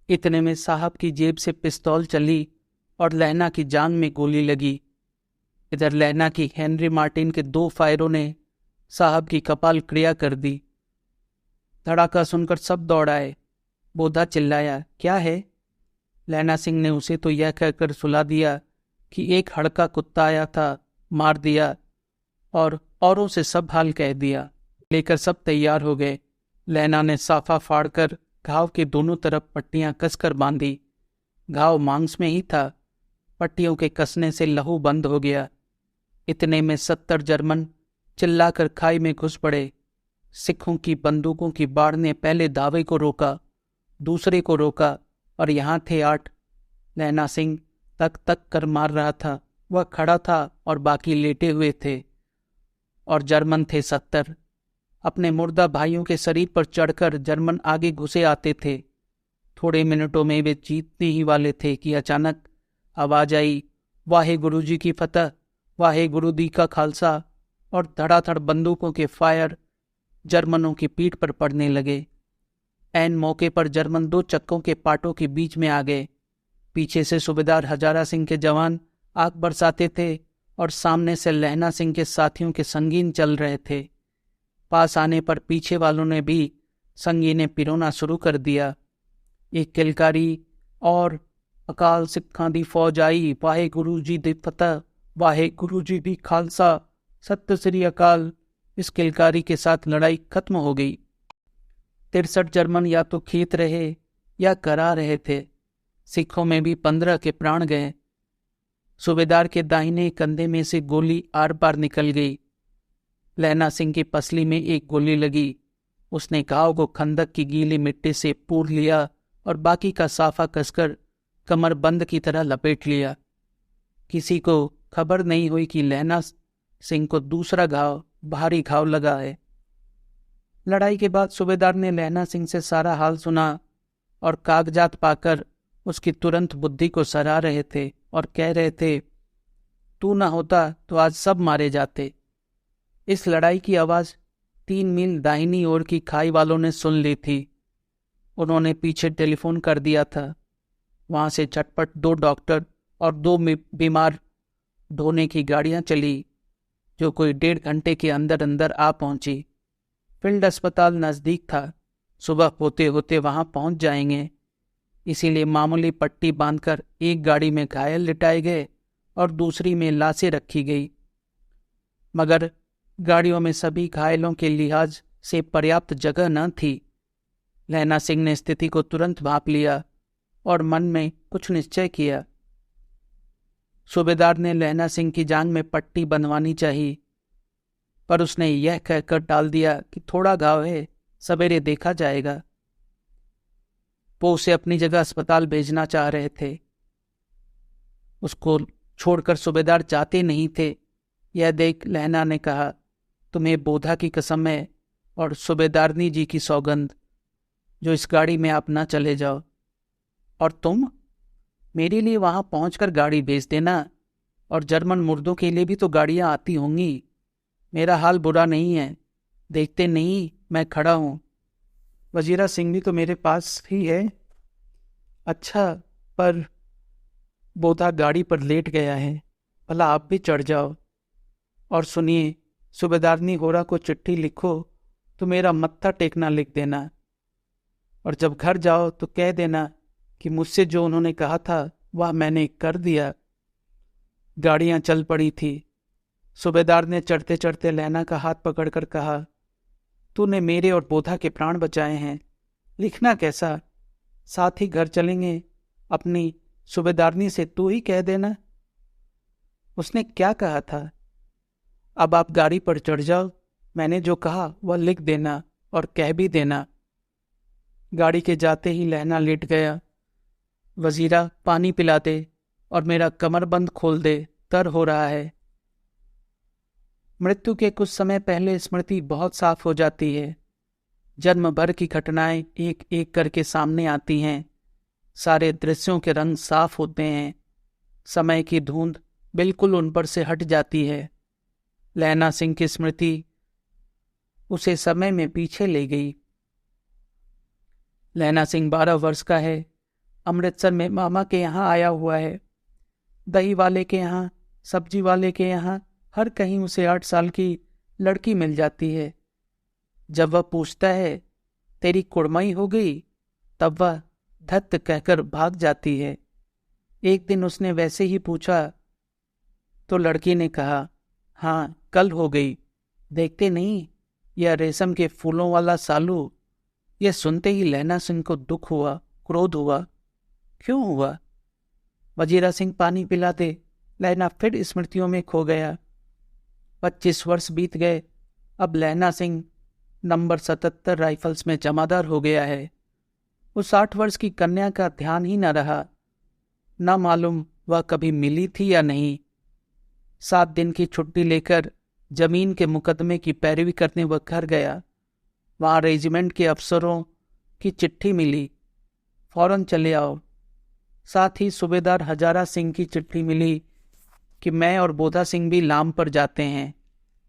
इतने में साहब की जेब से पिस्तौल चली और लैना की जांघ में गोली लगी। इधर लैना की हेनरी मार्टिन के 2 फायरों ने साहब की कपाल क्रिया कर दी। धड़ाका सुनकर सब दौड़ आए। बोधा चिल्लाया, क्या है? लैना सिंह ने उसे तो यह कहकर सुला दिया कि एक हड़का कुत्ता आया था, मार दिया, और औरों से सब हाल कह दिया। लेकर सब तैयार हो गए। लैना ने साफा फाड़कर घाव के दोनों तरफ पट्टियां कसकर बांधी। घाव मांस में ही था। पट्टियों के कसने से लहू बंद हो गया। इतने में 70 जर्मन चिल्लाकर खाई में घुस पड़े। सिखों की बंदूकों की बाढ़ ने पहले दावे को रोका, दूसरे को रोका, और यहाँ थे 8। लैना सिंह तक तक कर मार रहा था। वह खड़ा था और बाकी लेटे हुए थे, और जर्मन थे 70। अपने मुर्दा भाइयों के शरीर पर चढ़कर जर्मन आगे घुसे आते थे। थोड़े मिनटों में वे जीतने ही वाले थे कि अचानक आवाज आई, वाहे गुरु जी की फतह, वाहे गुरु दी का खालसा, और धड़ाधड़ बंदूकों के फायर जर्मनों की पीठ पर पड़ने लगे। ऐन मौके पर जर्मन 2 चक्कों के पाटों के बीच में आ गए। पीछे से सूबेदार हजारा सिंह के जवान आग बरसाते थे और सामने से लैना सिंह के साथियों के संगीन चल रहे थे। पास आने पर पीछे वालों ने भी संगीने पिरोना शुरू कर दिया। एक किलकारी और अकाल सिखां दी फौज आई, वाहे गुरु जी दी फतह, वाहे गुरु जी दी खालसा, सत्य श्री अकाल। इस किलकारी के साथ लड़ाई खत्म हो गई। 63 जर्मन या तो खेत रहे या करा रहे थे। सिखों में भी 15 के प्राण गए। सूबेदार के दाहिने कंधे में से गोली आर पार निकल गई। लैना सिंह की पसली में एक गोली लगी। उसने घाव को खंदक की गीली मिट्टी से पूर लिया और बाकी का साफा कसकर कमर बंद की तरह लपेट लिया। किसी को खबर नहीं हुई कि लैना सिंह को दूसरा घाव, भारी घाव लगा है। लड़ाई के बाद सूबेदार ने लैना सिंह से सारा हाल सुना और कागजात पाकर उसकी तुरंत बुद्धि को सराह रहे थे और कह रहे थे, तू ना होता तो आज सब मारे जाते। इस लड़ाई की आवाज 3 मील दाहिनी ओर की खाई वालों ने सुन ली थी। उन्होंने पीछे टेलीफोन कर दिया था। वहां से झटपट 2 डॉक्टर और 2 बीमार ढोने की गाड़ियां चली, जो कोई 1.5 घंटे के अंदर अंदर आ पहुंची। फील्ड अस्पताल नजदीक था। सुबह होते होते वहां पहुंच जाएंगे। इसीलिए मामूली पट्टी बांधकर एक गाड़ी में घायल लिटाए गए और दूसरी में लाशें रखी गई। मगर गाड़ियों में सभी घायलों के लिहाज से पर्याप्त जगह न थी। लैना सिंह ने स्थिति को तुरंत भांप लिया और मन में कुछ निश्चय किया। सूबेदार ने लैना सिंह की जांघ में पट्टी बंधवानी चाहिए, पर उसने यह कहकर टाल दिया कि थोड़ा घाव है, सवेरे देखा जाएगा। वो उसे अपनी जगह अस्पताल भेजना चाह रहे थे। उसको छोड़कर सूबेदार जाते नहीं थे। यह देख लैना ने कहा, तुम्हें बोधा की कसम है और सूबेदारनी जी की सौगंध, जो इस गाड़ी में आप ना चले जाओ। और तुम मेरे लिए वहां पहुंचकर गाड़ी भेज देना, और जर्मन मुर्दों के लिए भी तो गाड़ियां आती होंगी। मेरा हाल बुरा नहीं है, देखते नहीं मैं खड़ा हूं। वजीरा सिंह भी तो मेरे पास ही है। अच्छा, पर बोधा गाड़ी पर लेट गया है, भला आप भी चढ़ जाओ। और सुनिए, सूबेदारनी होरा को चिट्ठी लिखो तो मेरा मत्था टेकना लिख देना, और जब घर जाओ तो कह देना कि मुझसे जो उन्होंने कहा था वह मैंने कर दिया। गाड़ियां चल पड़ी थी। सूबेदार ने चढ़ते चढ़ते लैना का हाथ पकड़कर कहा, तूने मेरे और बोधा के प्राण बचाए हैं, लिखना कैसा? साथ ही घर चलेंगे। अपनी सूबेदारनी से तू ही कह देना। उसने क्या कहा था? अब आप गाड़ी पर चढ़ जाओ, मैंने जो कहा वह लिख देना और कह भी देना। गाड़ी के जाते ही लैना लेट गया। वजीरा पानी पिला दे और मेरा कमरबंद खोल दे, तर हो रहा है। मृत्यु के कुछ समय पहले स्मृति बहुत साफ हो जाती है। जन्म भर की घटनाएं एक एक करके सामने आती हैं। सारे दृश्यों के रंग साफ होते हैं। समय की धुंध बिल्कुल उन पर से हट जाती है। लैना सिंह की स्मृति उसे समय में पीछे ले गई। लैना सिंह 12 वर्ष का है अमृतसर में मामा के यहाँ आया हुआ है। दही वाले के यहाँ, सब्जी वाले के यहाँ, हर कहीं उसे 8 साल की लड़की मिल जाती है। जब वह पूछता है तेरी कुड़मई हो गई, तब वह धत्त कहकर भाग जाती है। एक दिन उसने वैसे ही पूछा तो लड़की ने कहा, हाँ कल हो गई। देखते नहीं, यह रेशम के फूलों वाला सालू। यह सुनते ही लैना सिंह को दुख हुआ, क्रोध हुआ। क्यों हुआ? वजीरा सिंह पानी पिलाते। लैना फिर स्मृतियों में खो गया। 25 वर्ष बीत गए। अब लैना सिंह नंबर 77 राइफल्स में जमादार हो गया है। उस 8 वर्ष की कन्या का ध्यान ही न रहा। न मालूम वह कभी मिली थी या नहीं। 7 दिन की छुट्टी लेकर जमीन के मुकदमे की पैरवी करने वह घर गया। वहां रेजिमेंट के अफसरों की चिट्ठी मिली, फौरन चले आओ। साथ ही सूबेदार हजारा सिंह की चिट्ठी मिली कि मैं और बोधा सिंह भी लाम पर जाते हैं।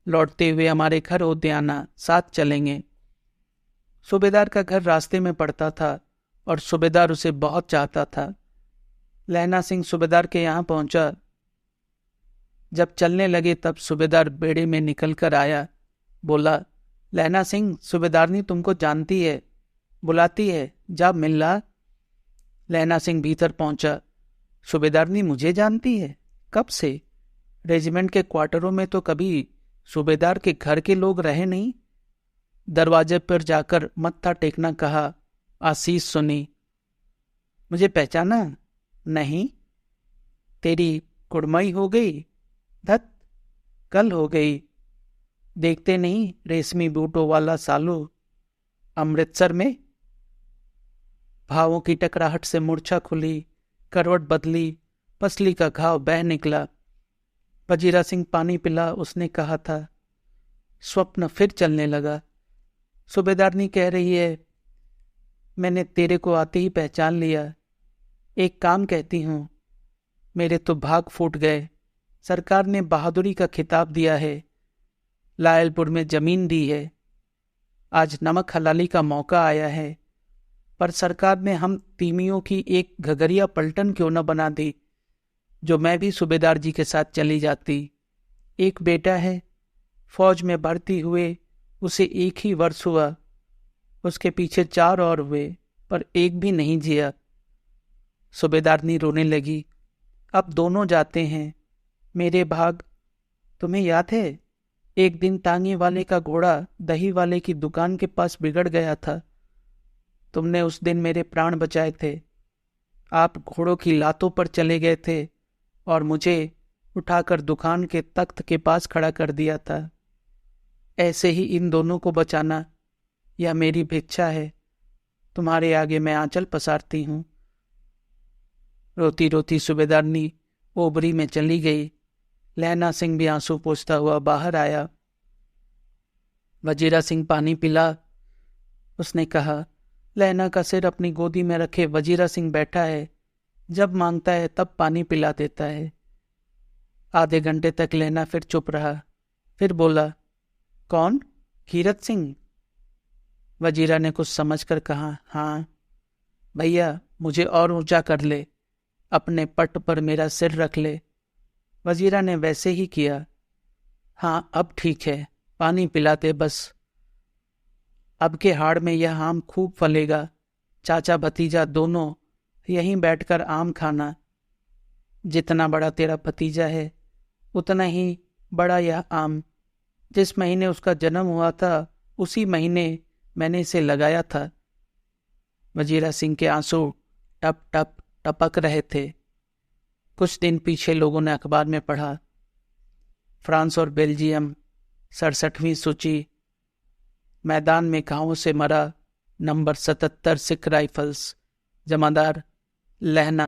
लौटते हुए हमारे घर होते आना, साथ चलेंगे। सूबेदार का घर रास्ते में पड़ता था और सूबेदार उसे बहुत चाहता था। लैना सिंह सूबेदार के यहाँ पहुंचा। जब चलने लगे तब सूबेदार बेड़े में निकल कर आया। बोला, लैना सिंह, सूबेदारनी तुमको जानती है, बुलाती है, जा मिल ला। लैना सिंह भीतर पहुंचा। सूबेदारनी मुझे जानती है? कब से? रेजिमेंट के क्वार्टरों में तो कभी सूबेदार के घर के लोग रहे नहीं। दरवाजे पर जाकर मत्था टेकना कहा। आशीष सुनी। मुझे पहचाना? नहीं। तेरी कुड़मई हो गई? धत, कल हो गई। देखते नहीं, रेशमी बूटों वाला सालू अमृतसर में। भावों की टकराहट से मूर्छा खुली, करवट बदली, पसली का घाव बह निकला। वजीरा सिंह पानी पिला। उसने कहा था। स्वप्न फिर चलने लगा। सूबेदारनी कह रही है, मैंने तेरे को आते ही पहचान लिया। एक काम कहती हूँ, मेरे तो भाग फूट गए। सरकार ने बहादुरी का खिताब दिया है, लायलपुर में जमीन दी है। आज नमक हलाली का मौका आया है, पर सरकार ने हम तीमियों की एक घगरिया पलटन क्यों न बना दी, जो मैं भी सूबेदार जी के साथ चली जाती। एक बेटा है, फौज में भर्ती हुए उसे 1 ही वर्ष हुआ। उसके पीछे 4 और हुए, पर एक भी नहीं जिया। सूबेदारनी रोने लगी। अब दोनों जाते हैं। मेरे भाग। तुम्हें याद है, एक दिन टांगे वाले का घोड़ा दही वाले की दुकान के पास बिगड़ गया था। तुमने उस दिन मेरे प्राण बचाए थे। आप घोड़ों की लातों पर चले गए थे और मुझे उठाकर दुकान के तख्त के पास खड़ा कर दिया था। ऐसे ही इन दोनों को बचाना, यह मेरी भिक्षा है। तुम्हारे आगे मैं आंचल पसारती हूँ। रोती रोती सूबेदारनी ओबरी में चली गई। लैना सिंह भी आंसू पोंछता हुआ बाहर आया। वजीरा सिंह पानी पिला। उसने कहा, लैना का सिर अपनी गोदी में रखे वजीरा सिंह बैठा है। जब मांगता है तब पानी पिला देता है। आधे घंटे तक लैना फिर चुप रहा। फिर बोला, कौन? कीरत सिंह? वजीरा ने कुछ समझकर कहा, हाँ। भैया, मुझे और ऊंचा कर ले, अपने पट पर मेरा सिर रख ले। वजीरा ने वैसे ही किया। हाँ, अब ठीक है, पानी पिलाते बस। अब के हाड़ में यह आम खूब फलेगा। चाचा भतीजा दोनों यहीं बैठकर आम खाना। जितना बड़ा तेरा भतीजा है, उतना ही बड़ा यह आम। जिस महीने उसका जन्म हुआ था, उसी महीने मैंने इसे लगाया था। वजीरा सिंह के आंसू टप टप टपक रहे थे। कुछ दिन पीछे लोगों ने अखबार में पढ़ा, फ्रांस और बेल्जियम 67वीं सूची, मैदान में घावों से मरा नंबर 77 सिख राइफल्स, जमादार लहना।